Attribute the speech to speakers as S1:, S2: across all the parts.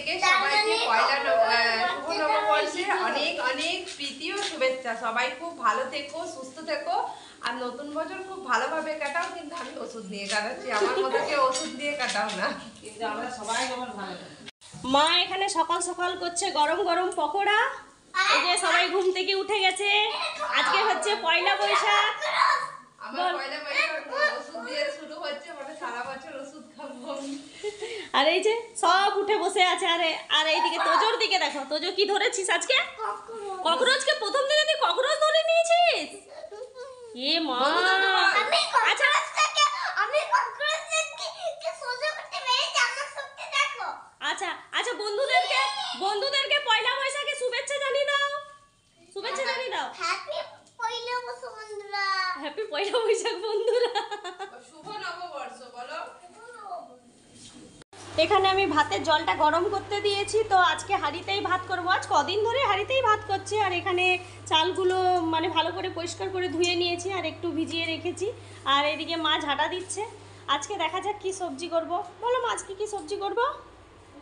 S1: থেকে সবাইকে পয়লা শুভ নববর্ষের অনেক অনেক প্রীতি ও শুভেচ্ছা। সবাই খুব ভালো থেকো, সুস্থ থেকো, আর নতুন বছর খুব ভালোভাবে কাটাও। কিন্তু আমি ওষুধ দিয়ে কাটাচ্ছি, আমার মতো কেউ ওষুধ দিয়ে কাটাও না, কিন্তু আমরা সবাই ভালো।
S2: মা এখানে সকাল সকাল করছে গরম গরম পকোড়া। এই যে সবাই ঘুম থেকে উঠে গেছে, আজকে হচ্ছে পয়লা বৈশাখ।
S1: আমার পয়লা বৈশাখ ওষুধ দিয়ে শুরু হচ্ছে, মানে সারা বছর ওষুধ খাবো।
S2: আর এই যে সব উঠে বসে আছে। আর এইদিকে তোজোর দিকে দেখো, তোজো কি ধরেছিস আজকে? ককরোচকে প্রথম দিনে তুই ককরোচ ধরে নিয়েছিস? এ মা, আচ্ছা আচ্ছা আচ্ছা, বন্ধুদেরকে পয়লা বৈশাখে শুভেচ্ছা জানিয়ে দাও, শুভেচ্ছা জানিয়ে দাও। হ্যাপি পয়লা বৈশাখ বন্ধুরা,
S1: শুভ নববর্ষ বলো।
S2: এখানে আমি ভাতের জলটা গরম করতে দিয়েছি, তো আজকে হাঁড়িতেই ভাত করব। আজ কদিন ধরে হাঁড়িতেই ভাত করছি। আর এখানে চালগুলো মানে ভালো করে পরিষ্কার করে ধুয়ে নিয়েছি আর একটু ভিজিয়ে রেখেছি। আর এদিকে মা ঝাঁটা দিচ্ছে। আজকে দেখা যাক কি সবজি করব। বলো মা, আজকে কি সবজি করব?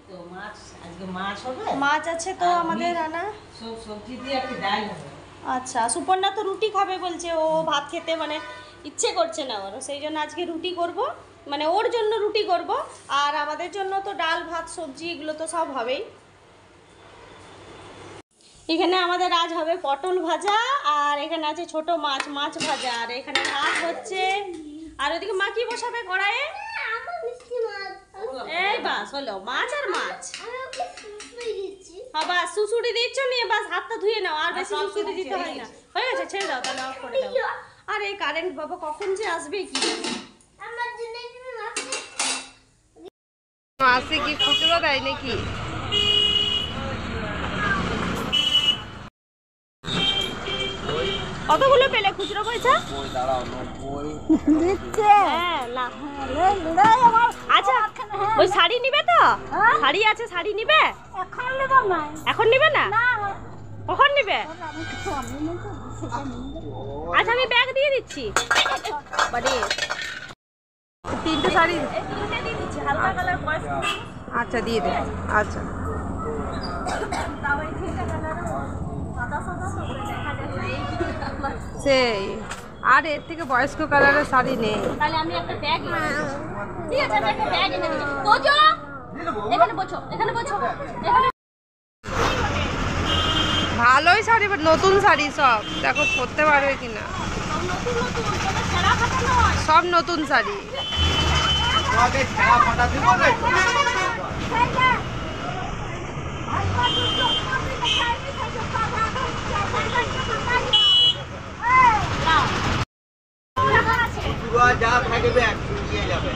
S3: তো মাছ, আজকে মাছ হবে,
S2: মাছ আছে তো আমাদের রান্না,
S3: সব সবজি দিয়ে একটা ডাল হবে।
S2: আচ্ছা, সুপর্ণা তো রুটি খাবে বলছে, ও ভাত খেতে মানে ইচ্ছে করছে না ওর, সেই জন্য আজকে রুটি করব, মানে ওর জন্য রুটি করব। আর আমাদের জন্য তো ডাল ভাত সবজি এগুলো তো সব হবেই। এখানে আমাদের আজ হবে পটল ভাজা, আর এখানে আছে ছোট মাছ ভাজা, আর এখানে ভাত হচ্ছে। আর ওইদিকে মা কি বসাবে কড়াইয়ে? এই বাস হলো মাছ আর মাছ। হ্যাঁ বাস, সুসুড়ি দিচ্ছ নিয়ে বাস, হাতটা ধুয়ে নাও, আর বেশি সুসুড়ি দিতে হয় না। হয়ে গেছে, ছেড়ে দাও, তাহলে অফ করে দাও। আর এই কারেন্ট বাবা কখন যে আসবে কি জানি।
S1: মাসে কি খুচরো দেয় নাকি?
S2: কতগুলো পেলে খুচরো পয়সা? আচ্ছা, ওই শাড়ি নিবে তো? শাড়ি আছে, শাড়ি নিবে? এখন নিবে না? কখন নিবে? আচ্ছা, আমি ব্যাগ দিয়ে দিচ্ছি।
S1: তিনটে শাড়ি
S2: দিয়ে দিচ্ছি, হালকা কালার পয়স।
S1: আচ্ছা দিয়ে দে। আচ্ছা সেই, আর এর থেকে বয়স্ক কালারের শাড়ি নেই।
S2: তাহলে আমি একটা ব্যাগ, ঠিক আছে, আমি একটা ব্যাগ এনে দিচ্ছি। তোজো এখানে বসো, এখানে বসো, এখানে।
S1: ভালোই শাড়ি, নতুন শাড়ি সব, দেখো পরতে পারবে কিনা। সব নতুন শাড়ি।
S4: যা থাকবে একশো নিয়ে যাবে।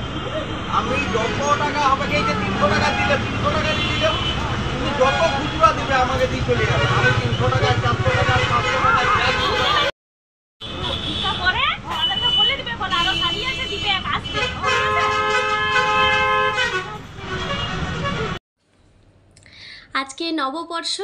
S4: আমি যত টাকা হবে, এই যে 300 টাকা দিলে 300 টাকা দিয়ে দিলে, তুমি যত খুচরা দিবে আমাকে দিয়ে চলে যাবে। আমি 300 টাকা, 400 টাকা, 500 টাকা
S2: পরে আমাদেরকে বলে দিবে, বলে আরো শাড়ি আছে, দিবে আসবে। আজকে নববর্ষ,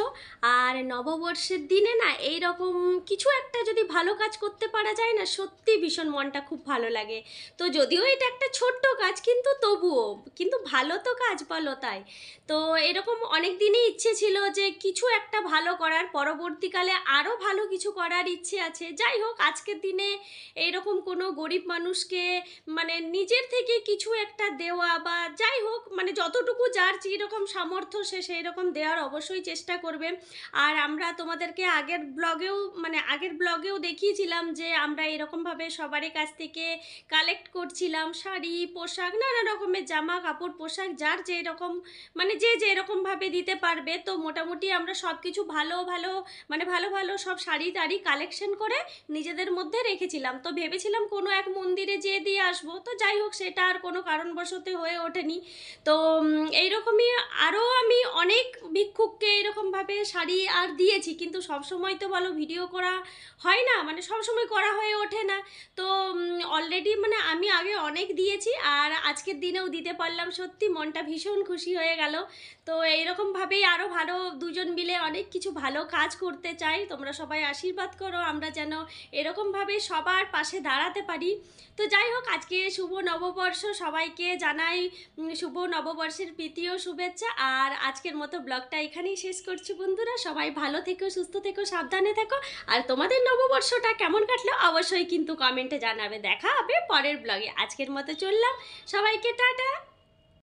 S2: আর নববর্ষের দিনে না এই রকম কিছু একটা যদি ভালো কাজ করতে পারা যায় না, সত্যি ভীষণ মনটা খুব ভালো লাগে। তো যদিও এটা একটা ছোট্ট কাজ, কিন্তু তবুও কিন্তু ভালো তো কাজ, বলো তাই। তো এরকম অনেক দিনই ইচ্ছে ছিল যে কিছু একটা ভালো করার, পরবর্তীকালে আরও ভালো কিছু করার ইচ্ছে আছে। যাই হোক, আজকের দিনে এইরকম কোনো গরিব মানুষকে মানে নিজের থেকে কিছু একটা দেওয়া, বা যাই হোক মানে যতটুকু যার যেরকম সামর্থ্য সে সেই রকম দেওয়ার অবশ্যই চেষ্টা করবে। আর আমরা তোমাদেরকে আগের ব্লগেও দেখিয়েছিলাম যে আমরা এরকমভাবে সবারই কাছ থেকে কালেক্ট করছিলাম শাড়ি, পোশাক, নানা রকমের জামা কাপড়, পোশাক, যার যে রকম মানে যে যেরকমভাবে দিতে পারবে। তো মোটামুটি আমরা সব কিছু ভালো ভালো সব শাড়ি টাড়ি কালেকশন করে নিজেদের মধ্যে রেখেছিলাম। তো ভেবেছিলাম কোনো এক মন্দিরে যেয়ে দিয়ে আসবো, তো যাই হোক সেটা আর কোনো কারণবশত হয়ে ওঠেনি। তো এইরকমই আরও আমি অনেক ভিক্ষুককে এরকমভাবে শাড়ি আর দিয়েছি, কিন্তু সবসময় তো বলো ভিডিও করা হয় না, মানে সবসময় করা হয়ে ওঠে না। তো অলরেডি মানে আমি আগে অনেক দিয়েছি আর আজকের দিনেও দিতে পারলাম, সত্যি মনটা ভীষণ খুশি হয়ে গেল। তো এইরকমভাবেই আরও ভালো দুজন মিলে অনেক কিছু ভালো কাজ করতে চাই, তোমরা সবাই আশীর্বাদ করো আমরা যেন এরকমভাবে সবার পাশে দাঁড়াতে পারি। তো যাই হোক, আজকে শুভ নববর্ষ, সবাইকে জানাই শুভ নববর্ষের প্রীতি ও শুভেচ্ছা। আর আজকের মতো ব্লগটা এখানেই শেষ করছি বন্ধুরা, সবাই ভালো থেকো, সুস্থ থেকো, সাবধানে থেকো। আর তোমাদের নববর্ষটা কেমন কাটলো অবশ্যই কিন্তু কমেন্টে জানাবে। দেখা হবে পরের ব্লগে, আজকের মতো চললাম, সবাইকে টাটা।